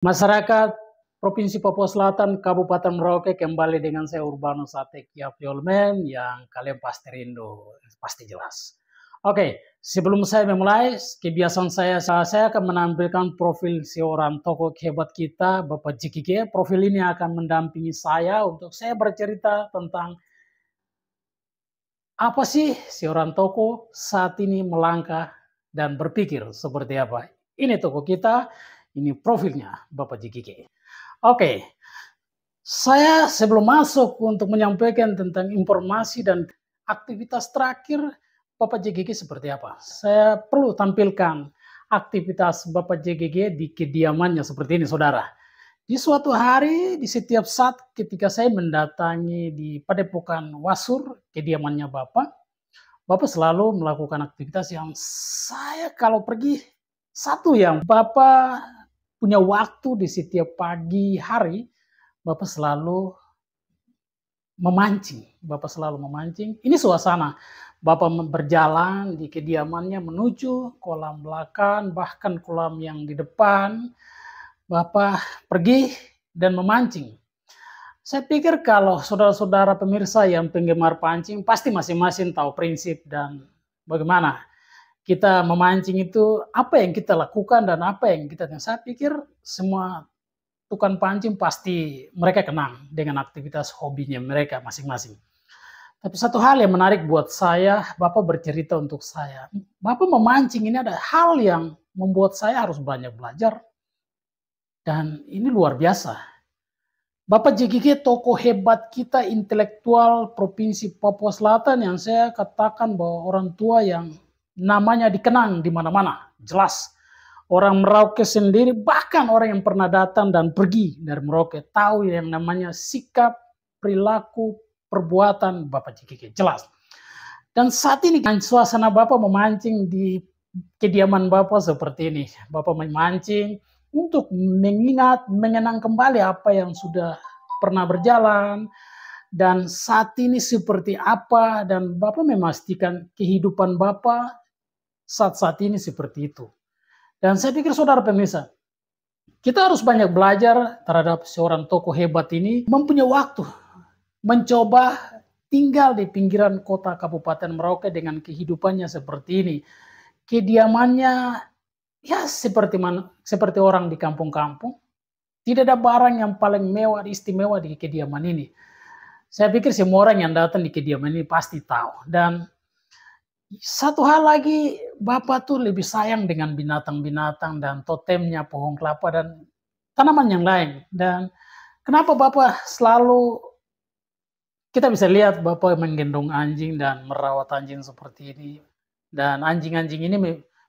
Masyarakat Provinsi Papua Selatan, Kabupaten Merauke, kembali dengan saya Urbanus Atekia Fiolmen yang kalian pasti rindu, pasti jelas. Oke, sebelum saya memulai, kebiasaan saya akan menampilkan profil seorang tokoh hebat kita, Bapak JKG. Profil ini akan mendampingi saya untuk saya bercerita tentang apa sih seorang tokoh saat ini melangkah dan berpikir seperti apa. Ini tokoh kita, ini profilnya Bapak JKG. Oke, saya sebelum masuk untuk menyampaikan tentang informasi dan aktivitas terakhir Bapak JGG seperti apa. Saya perlu tampilkan aktivitas Bapak JGG di kediamannya seperti ini, saudara. Di suatu hari, di setiap saat ketika saya mendatangi di Padepokan Wasur, kediamannya Bapak, Bapak selalu melakukan aktivitas yang saya kalau pergi, satu yang Bapak punya waktu di setiap pagi hari, Bapak selalu memancing. Bapak selalu memancing. Ini suasana. Bapak berjalan di kediamannya menuju kolam belakang, bahkan kolam yang di depan. Bapak pergi dan memancing. Saya pikir kalau saudara-saudara pemirsa yang penggemar pancing, pasti masing-masing tahu prinsip dan bagaimana kita memancing itu, apa yang kita lakukan dan apa yang kita. Saya pikir semua tukang pancing pasti mereka kenang dengan aktivitas hobinya mereka masing-masing. Tapi satu hal yang menarik buat saya, Bapak bercerita untuk saya. Bapak memancing ini ada hal yang membuat saya harus banyak belajar. Dan ini luar biasa. Bapak JGG tokoh hebat kita intelektual Provinsi Papua Selatan yang saya katakan bahwa orang tua yang namanya dikenang di mana-mana, jelas. Orang Merauke sendiri, bahkan orang yang pernah datang dan pergi dari Merauke, tahu yang namanya sikap, perilaku, perbuatan Bapak JGG, jelas. Dan saat ini suasana Bapak memancing di kediaman Bapak seperti ini. Bapak memancing untuk mengingat, mengenang kembali apa yang sudah pernah berjalan, dan saat ini seperti apa, dan Bapak memastikan kehidupan Bapak saat-saat ini seperti itu. Dan saya pikir saudara pemirsa, kita harus banyak belajar terhadap seorang tokoh hebat ini, mempunyai waktu mencoba tinggal di pinggiran kota Kabupaten Merauke dengan kehidupannya seperti ini. Kediamannya ya seperti orang di kampung-kampung. Tidak ada barang yang paling mewah, istimewa di kediaman ini. Saya pikir semua orang yang datang di kediaman ini pasti tahu. Dan satu hal lagi, Bapak tuh lebih sayang dengan binatang-binatang dan totemnya pohon kelapa dan tanaman yang lain. Dan kenapa Bapak selalu, kita bisa lihat Bapak menggendong anjing dan merawat anjing seperti ini. Dan anjing-anjing ini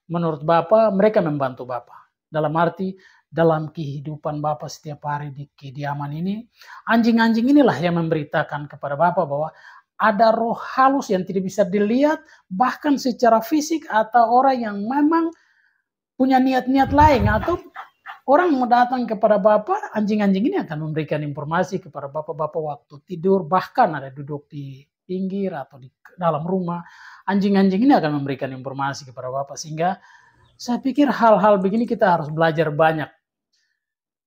menurut Bapak, mereka membantu Bapak. Dalam arti, dalam kehidupan Bapak setiap hari di kediaman ini, anjing-anjing inilah yang memberitakan kepada Bapak bahwa ada roh halus yang tidak bisa dilihat, bahkan secara fisik, atau orang yang memang punya niat-niat lain, atau orang mau datang kepada Bapak, anjing-anjing ini akan memberikan informasi kepada Bapak waktu tidur, bahkan ada duduk di pinggir atau di dalam rumah, anjing-anjing ini akan memberikan informasi kepada Bapak, sehingga saya pikir hal-hal begini kita harus belajar banyak.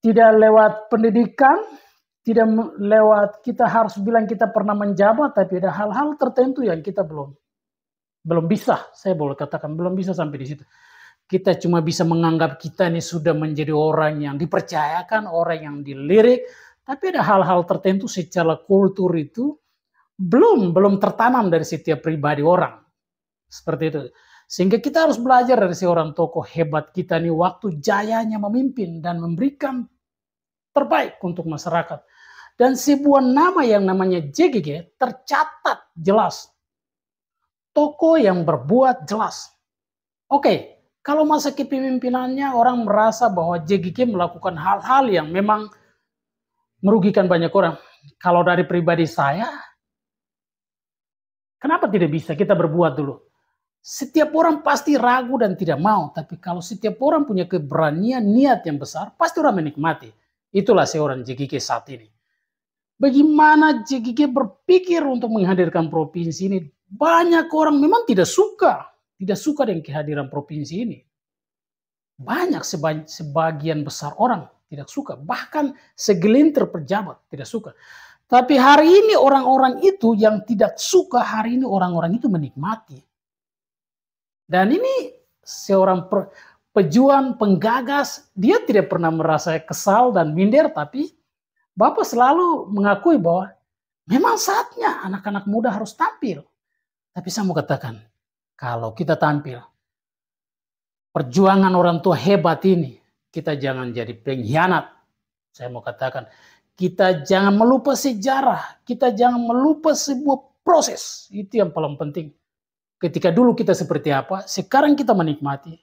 Tidak lewat pendidikan, tidak lewat kita harus bilang kita pernah menjabat, tapi ada hal-hal tertentu yang kita belum bisa. Saya boleh katakan belum bisa sampai di situ. Kita cuma bisa menganggap kita ini sudah menjadi orang yang dipercayakan, orang yang dilirik, tapi ada hal-hal tertentu secara kultur itu belum tertanam dari setiap pribadi orang. Seperti itu. Sehingga kita harus belajar dari seorang tokoh hebat kita ini waktu jayanya memimpin dan memberikan terbaik untuk masyarakat. Dan sebuah nama yang namanya JGG tercatat jelas. Tokoh yang berbuat jelas. Oke, kalau masa kepemimpinannya orang merasa bahwa JGG melakukan hal-hal yang memang merugikan banyak orang. Kalau dari pribadi saya, kenapa tidak bisa kita berbuat dulu? Setiap orang pasti ragu dan tidak mau. Tapi kalau setiap orang punya keberanian, niat yang besar, pasti orang menikmati. Itulah seorang JGG saat ini. Bagaimana JGG berpikir untuk menghadirkan provinsi ini? Banyak orang memang tidak suka dengan kehadiran provinsi ini. Banyak sebagian besar orang tidak suka. Bahkan segelintir pejabat tidak suka. Tapi hari ini orang-orang itu yang tidak suka, hari ini orang-orang itu menikmati. Dan ini seorang pejuang, penggagas, dia tidak pernah merasa kesal dan minder, tapi Bapak selalu mengakui bahwa memang saatnya anak-anak muda harus tampil. Tapi saya mau katakan, kalau kita tampil, perjuangan orang tua hebat ini, kita jangan jadi pengkhianat. Saya mau katakan, kita jangan melupa sejarah, kita jangan melupa sebuah proses. Itu yang paling penting. Ketika dulu kita seperti apa, sekarang kita menikmati.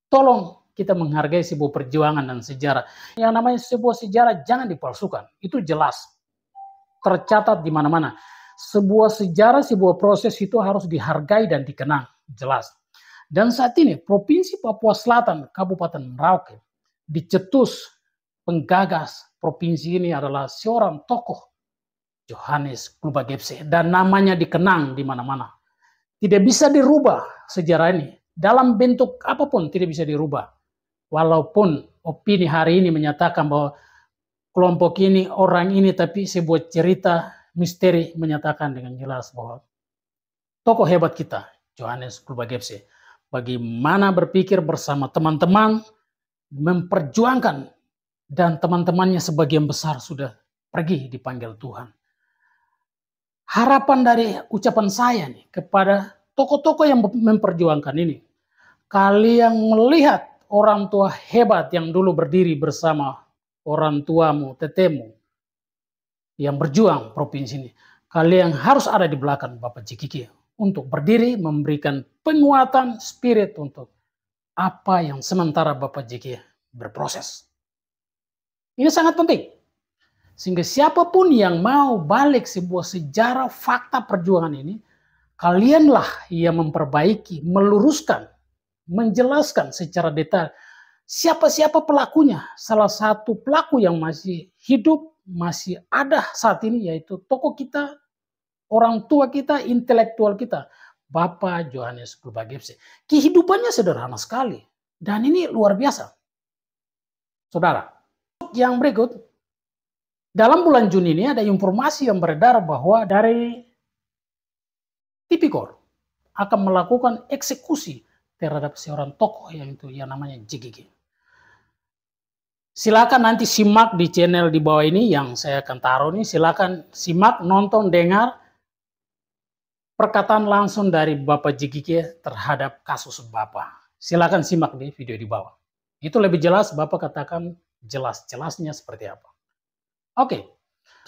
Tolong kita menghargai sebuah perjuangan dan sejarah. Yang namanya sebuah sejarah jangan dipalsukan. Itu jelas. Tercatat di mana-mana. Sebuah sejarah, sebuah proses itu harus dihargai dan dikenang. Jelas. Dan saat ini, Provinsi Papua Selatan, Kabupaten Merauke, dicetus penggagas provinsi ini adalah seorang tokoh, Johannes Kubagepse, dan namanya dikenang di mana-mana. Tidak bisa dirubah sejarah ini. Dalam bentuk apapun tidak bisa dirubah. Walaupun opini hari ini menyatakan bahwa kelompok ini, orang ini, tapi sebuah cerita misteri menyatakan dengan jelas bahwa tokoh hebat kita, Johannes Kubagepse, bagaimana berpikir bersama teman-teman, memperjuangkan, dan teman-temannya sebagian besar sudah pergi dipanggil Tuhan. Harapan dari ucapan saya nih kepada tokoh-tokoh yang memperjuangkan ini, kalian melihat orang tua hebat yang dulu berdiri bersama orang tuamu, tetemu, yang berjuang provinsi ini, kalian harus ada di belakang Bapak Jikiki untuk berdiri memberikan penguatan spirit untuk apa yang sementara Bapak Jikiki berproses. Ini sangat penting. Sehingga siapapun yang mau balik sebuah sejarah fakta perjuangan ini, kalianlah yang memperbaiki, meluruskan, menjelaskan secara detail siapa-siapa pelakunya. Salah satu pelaku yang masih hidup, masih ada saat ini, yaitu tokoh kita, orang tua kita, intelektual kita, Bapak Johannes Kubagepse. Kehidupannya sederhana sekali. Dan ini luar biasa. Saudara, yang berikut, dalam bulan Juni ini ada informasi yang beredar bahwa dari Tipikor akan melakukan eksekusi terhadap seorang tokoh yang namanya JGG. Silakan nanti simak di channel di bawah ini yang saya akan taruh ini. Silakan simak, nonton, dengar perkataan langsung dari Bapak JGG terhadap kasus Bapak. Silakan simak di video di bawah. Itu lebih jelas, Bapak katakan jelas-jelasnya seperti apa. Oke,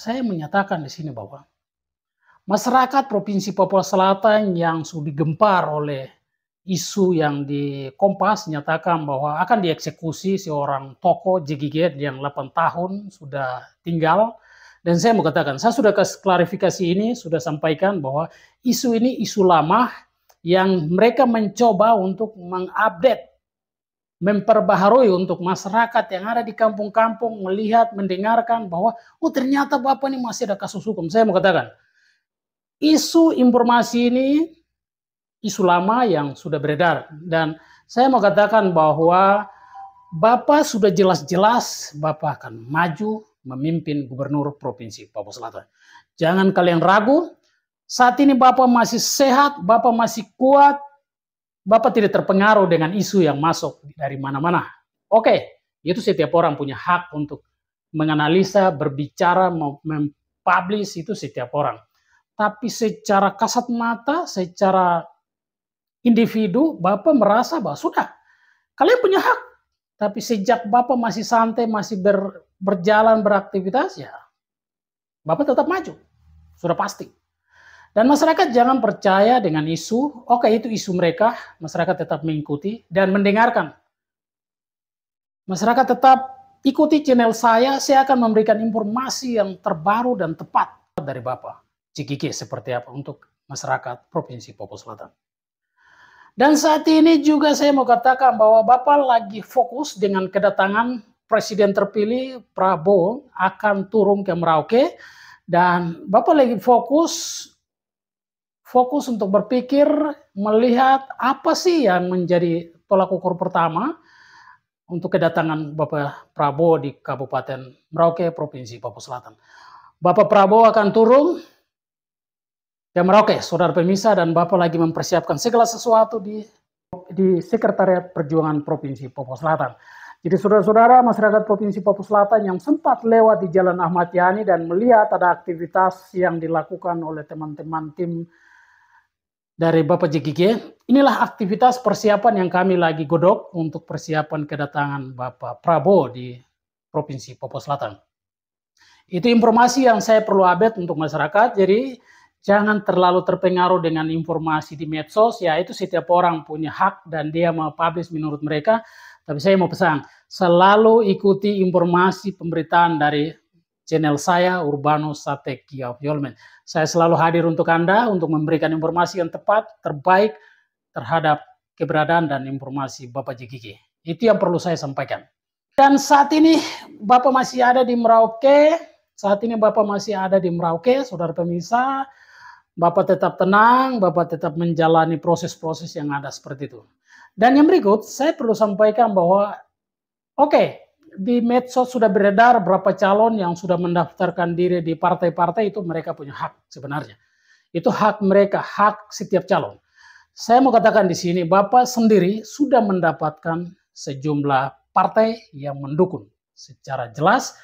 saya menyatakan di sini bahwa masyarakat Provinsi Papua Selatan yang sudah digempar oleh isu yang di Kompas nyatakan bahwa akan dieksekusi seorang tokoh JGG yang 8 tahun sudah tinggal. Dan saya mau katakan, saya sudah kasih klarifikasi ini, sudah sampaikan bahwa isu ini isu lama yang mereka mencoba untuk mengupdate, memperbaharui untuk masyarakat yang ada di kampung-kampung melihat, mendengarkan bahwa oh ternyata Bapak ini masih ada kasus hukum. Saya mau katakan, isu informasi ini isu lama yang sudah beredar. Dan saya mau katakan bahwa Bapak sudah jelas-jelas Bapak akan maju memimpin gubernur Provinsi Papua Selatan. Jangan kalian ragu, saat ini Bapak masih sehat, Bapak masih kuat, Bapak tidak terpengaruh dengan isu yang masuk dari mana-mana. Oke, itu setiap orang punya hak untuk menganalisa, berbicara, mempublish, itu setiap orang. Tapi secara kasat mata, secara individu, Bapak merasa bahwa sudah, kalian punya hak. Tapi sejak Bapak masih santai, masih berjalan, beraktivitas, ya Bapak tetap maju. Sudah pasti. Dan masyarakat jangan percaya dengan isu, oke itu isu mereka, masyarakat tetap mengikuti dan mendengarkan. Masyarakat tetap ikuti channel saya akan memberikan informasi yang terbaru dan tepat dari Bapak JGG seperti apa untuk masyarakat Provinsi Papua Selatan. Dan saat ini juga saya mau katakan bahwa Bapak lagi fokus dengan kedatangan Presiden terpilih Prabowo akan turun ke Merauke, dan Bapak lagi fokus untuk berpikir, melihat apa sih yang menjadi tolak ukur pertama untuk kedatangan Bapak Prabowo di Kabupaten Merauke, Provinsi Papua Selatan. Bapak Prabowo akan turun ke Merauke, saudara pemirsa, dan Bapak lagi mempersiapkan segala sesuatu di Sekretariat Perjuangan Provinsi Papua Selatan. Jadi saudara-saudara masyarakat Provinsi Papua Selatan yang sempat lewat di Jalan Ahmad Yani dan melihat ada aktivitas yang dilakukan oleh teman-teman tim dari Bapak JGG, inilah aktivitas persiapan yang kami lagi godok untuk persiapan kedatangan Bapak Prabowo di Provinsi Papua Selatan. Itu informasi yang saya perlu update untuk masyarakat, jadi jangan terlalu terpengaruh dengan informasi di medsos, ya itu setiap orang punya hak dan dia mau publish menurut mereka, tapi saya mau pesan, selalu ikuti informasi pemberitaan dari channel saya, Urbanus Satekia Yolmen. Saya selalu hadir untuk Anda, untuk memberikan informasi yang tepat, terbaik, terhadap keberadaan dan informasi Bapak JGG. Itu yang perlu saya sampaikan. Dan saat ini Bapak masih ada di Merauke, saudara pemirsa. Bapak tetap tenang, Bapak tetap menjalani proses-proses yang ada seperti itu. Dan yang berikut, saya perlu sampaikan bahwa, di medsos sudah beredar berapa calon yang sudah mendaftarkan diri di partai-partai, itu mereka punya hak sebenarnya. Itu hak mereka, hak setiap calon. Saya mau katakan di sini, Bapak sendiri sudah mendapatkan sejumlah partai yang mendukung. Secara jelas,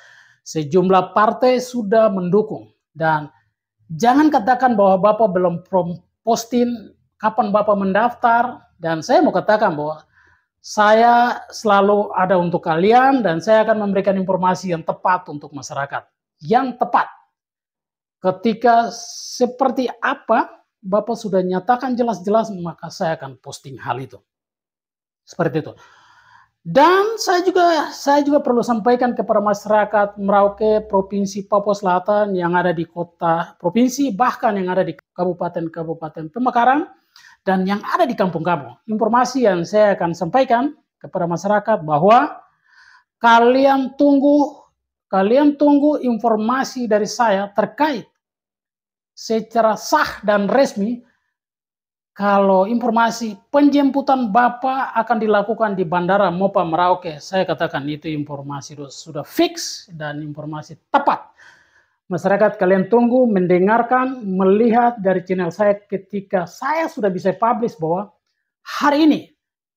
sejumlah partai sudah mendukung. Dan jangan katakan bahwa Bapak belum posting kapan Bapak mendaftar. Dan saya mau katakan bahwa saya selalu ada untuk kalian dan saya akan memberikan informasi yang tepat untuk masyarakat. Yang tepat. Ketika seperti apa Bapak sudah nyatakan jelas-jelas, maka saya akan posting hal itu. Seperti itu. Dan saya juga perlu sampaikan kepada masyarakat Merauke, Provinsi Papua Selatan yang ada di kota provinsi, bahkan yang ada di kabupaten-kabupaten Pemekaran, dan yang ada di kampung-kampung. Informasi yang saya akan sampaikan kepada masyarakat bahwa kalian tunggu informasi dari saya terkait secara sah dan resmi kalau informasi penjemputan Bapak akan dilakukan di Bandara Mopa Merauke. Saya katakan itu informasi sudah fix dan informasi tepat. Masyarakat kalian tunggu, mendengarkan, melihat dari channel saya ketika saya sudah bisa publish bahwa hari ini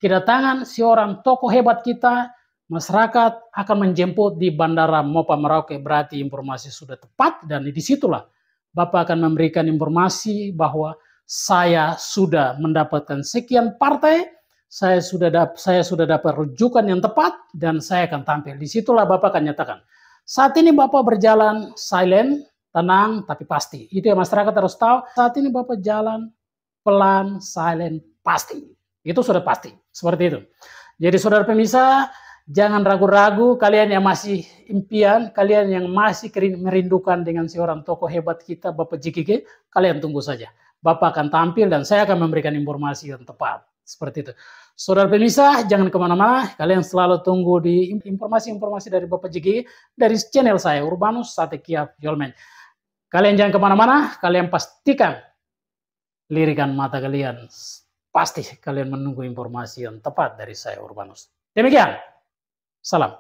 kedatangan seorang tokoh hebat kita, masyarakat akan menjemput di Bandara Mopa Merauke. Berarti informasi sudah tepat dan disitulah Bapak akan memberikan informasi bahwa saya sudah mendapatkan sekian partai, saya sudah dapat rujukan yang tepat dan saya akan tampil. Disitulah Bapak akan nyatakan. Saat ini Bapak berjalan silent, tenang, tapi pasti. Itu yang masyarakat harus tahu. Saat ini Bapak jalan pelan, silent, pasti. Itu sudah pasti. Seperti itu. Jadi saudara pemirsa, jangan ragu-ragu. Kalian yang masih impian, kalian yang masih merindukan dengan seorang tokoh hebat kita, Bapak JGG, kalian tunggu saja. Bapak akan tampil dan saya akan memberikan informasi yang tepat. Seperti itu. Saudara pemirsa, jangan kemana-mana. Kalian selalu tunggu di informasi-informasi dari Bapak JGG dari channel saya, Urbanus Satekia Yolmen. Kalian jangan kemana-mana. Kalian pastikan lirikan mata kalian. Pasti kalian menunggu informasi yang tepat dari saya, Urbanus. Demikian. Salam.